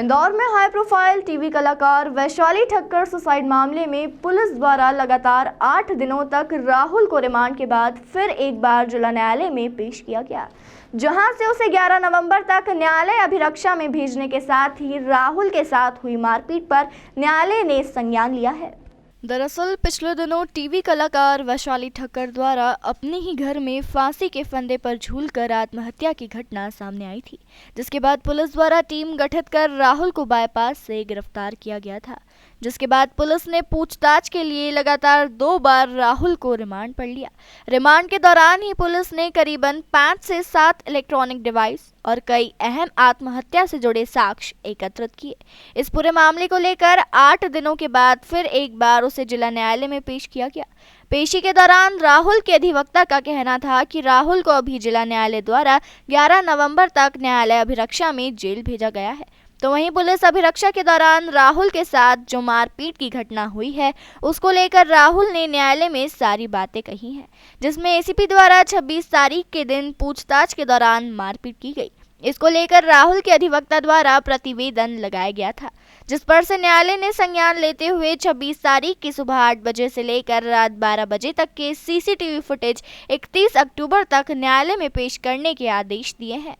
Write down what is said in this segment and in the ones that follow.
इंदौर में high profile TV कलाकार Vaishali Thakkar suicide मामले में पुलिस द्वारा लगातार 8 दिनों तक राहुल को रिमांड के बाद फिर एक बार जिला न्यायालय में पेश किया गया, जहां से उसे 11 नवंबर तक न्यायालय अभिरक्षा में भेजने के साथ ही राहुल के साथ हुई मारपीट पर न्यायालय ने संज्ञान लिया है। दरअसल पिछले दिनों टीवी कलाकार वैशाली ठक्कर द्वारा अपने ही घर में फांसी के फंदे पर झूलकर आत्महत्या की घटना सामने आई थी, जिसके बाद पुलिस द्वारा टीम गठित कर राहुल को बाईपास से गिरफ्तार किया गया था, जिसके बाद पुलिस ने पूछताछ के लिए लगातार 2 बार राहुल को रिमांड पर लिया। रिमांड के दौरान ही पुलिस ने करीबन 5 से 7 इलेक्ट्रॉनिक डिवाइस और कई अहम आत्महत्या से जुड़े साक्ष्य एकत्रित किए। इस पूरे मामले को लेकर 8 दिनों के बाद फिर एक बार उसे जिला न्यायालय में पेश किया गया। पेशी के दौरान राहुल के अधिवक्ता का कहना था कि राहुल को अभी जिला न्यायालय द्वारा 11 नवंबर तक न्यायालय अभिरक्षा में जेल भेजा गया है। तो वहीं पुलिस अभिरक्षा के दौरान राहुल के साथ जो मारपीट की घटना हुई है, उसको लेकर राहुल ने न्यायालय में सारी बातें कही हैं, जिसमें एसीपी द्वारा 26 तारीख के दिन पूछताछ के दौरान मारपीट की गई। इसको लेकर राहुल के अधिवक्ता द्वारा प्रतिवेदन लगाया गया था, जिस पर से न्यायालय ने संज्ञान लेते हुए 26 तारीख की सुबह 8 बजे से लेकर रात 12 बजे तक के सीसीटीवी फुटेज 31 अक्टूबर तक न्यायालय में पेश करने के आदेश दिए हैं।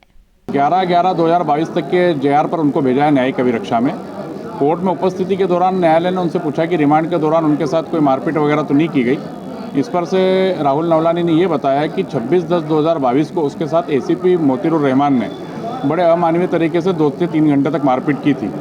11/11/2022 तक के जेआर पर उनको भेजा है न्यायिक अभिरक्षा में। कोर्ट में उपस्थिति के दौरान न्यायालय ने उनसे पूछा कि रिमांड के दौरान उनके साथ कोई मारपीट वगैरह तो नहीं की गई। इस पर से राहुल नवलानी ने ये बताया कि 26/10/2022 को उसके साथ एसीपी मोतीरुर रहमान ने बड़े अमानवीय तरीके से 2 से 3 घंटे तक मारपीट की थी।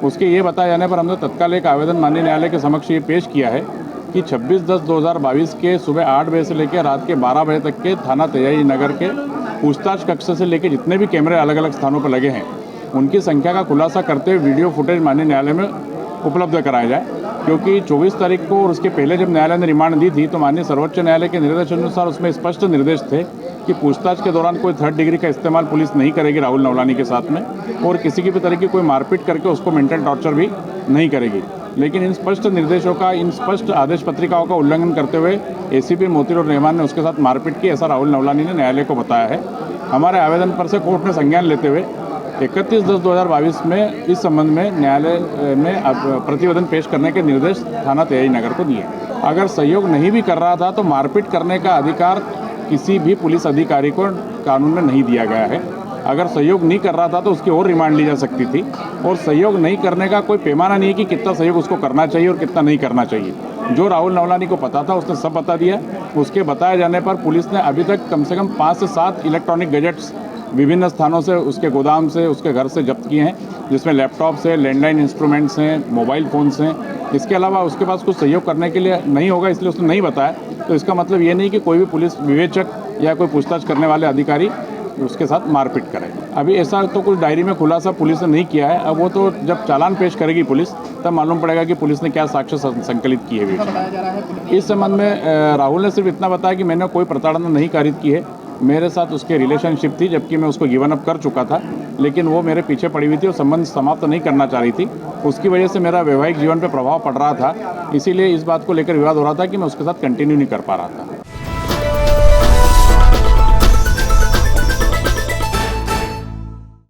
उसके ये बताए जाने पर हमने तत्काल एक आवेदन माननीय न्यायालय के समक्ष ये पेश किया है कि 26/10/2022 के सुबह 8 बजे से लेकर रात के 12 बजे तक के थाना तेजाई नगर के पूछताछ कक्ष से लेकर जितने भी कैमरे अलग अलग स्थानों पर लगे हैं, उनकी संख्या का खुलासा करते हुए वीडियो फुटेज माननीय न्यायालय में उपलब्ध कराया जाए। क्योंकि 24 तारीख को और उसके पहले जब न्यायालय ने रिमांड दी थी तो माननीय सर्वोच्च न्यायालय के निर्देशानुसार उसमें स्पष्ट निर्देश थे कि पूछताछ के दौरान कोई 3rd डिग्री का इस्तेमाल पुलिस नहीं करेगी राहुल नवलानी के साथ में, और किसी की भी तरह की कोई मारपीट करके उसको मेंटल टॉर्चर भी नहीं करेगी। लेकिन इन स्पष्ट निर्देशों का, इन स्पष्ट आदेश पत्रिकाओं का उल्लंघन करते हुए एसीपी मोतीरुर रहमान ने उसके साथ मारपीट की, ऐसा राहुल नवलानी ने न्यायालय को बताया है। हमारे आवेदन पर से कोर्ट ने संज्ञान लेते हुए 31/10/2022 में इस संबंध में न्यायालय में प्रतिवेदन पेश करने के निर्देश थाना तेजाई नगर को दिए। अगर सहयोग नहीं भी कर रहा था तो मारपीट करने का अधिकार किसी भी पुलिस अधिकारी को कानून में नहीं दिया गया है। अगर सहयोग नहीं कर रहा था तो उसकी और रिमांड ली जा सकती थी, और सहयोग नहीं करने का कोई पैमाना नहीं है कि कितना सहयोग उसको करना चाहिए और कितना नहीं करना चाहिए। जो राहुल नवलानी को पता था उसने सब बता दिया। उसके बताए जाने पर पुलिस ने अभी तक कम से कम 5 से 7 इलेक्ट्रॉनिक गैजेट्स विभिन्न स्थानों से, उसके गोदाम से, उसके घर से जब्त किए हैं, जिसमें लैपटॉप्स हैं, लैंडलाइन इंस्ट्रूमेंट्स हैं, मोबाइल फ़ोन्स हैं। इसके अलावा उसके पास कुछ सहयोग करने के लिए नहीं होगा, इसलिए उसने नहीं बताया। तो इसका मतलब ये नहीं कि कोई भी पुलिस विवेचक या कोई पूछताछ करने वाले अधिकारी उसके साथ मारपीट करे। अभी ऐसा तो कुछ डायरी में खुलासा पुलिस ने नहीं किया है। अब वो तो जब चालान पेश करेगी पुलिस, तब मालूम पड़ेगा कि पुलिस ने क्या साक्ष्य संकलित किए हैं। इस संबंध में राहुल ने सिर्फ इतना बताया कि मैंने कोई प्रताड़ना नहीं कारित की है, मेरे साथ उसके रिलेशनशिप थी, जबकि मैं उसको गिवन अप कर चुका था, लेकिन वो मेरे पीछे पड़ी हुई थी और संबंध समाप्त नहीं करना चाह रही थी। उसकी वजह से मेरा वैवाहिक जीवन पर प्रभाव पड़ रहा था, इसीलिए इस बात को लेकर विवाद हो रहा था कि मैं उसके साथ कंटिन्यू नहीं कर पा रहा था।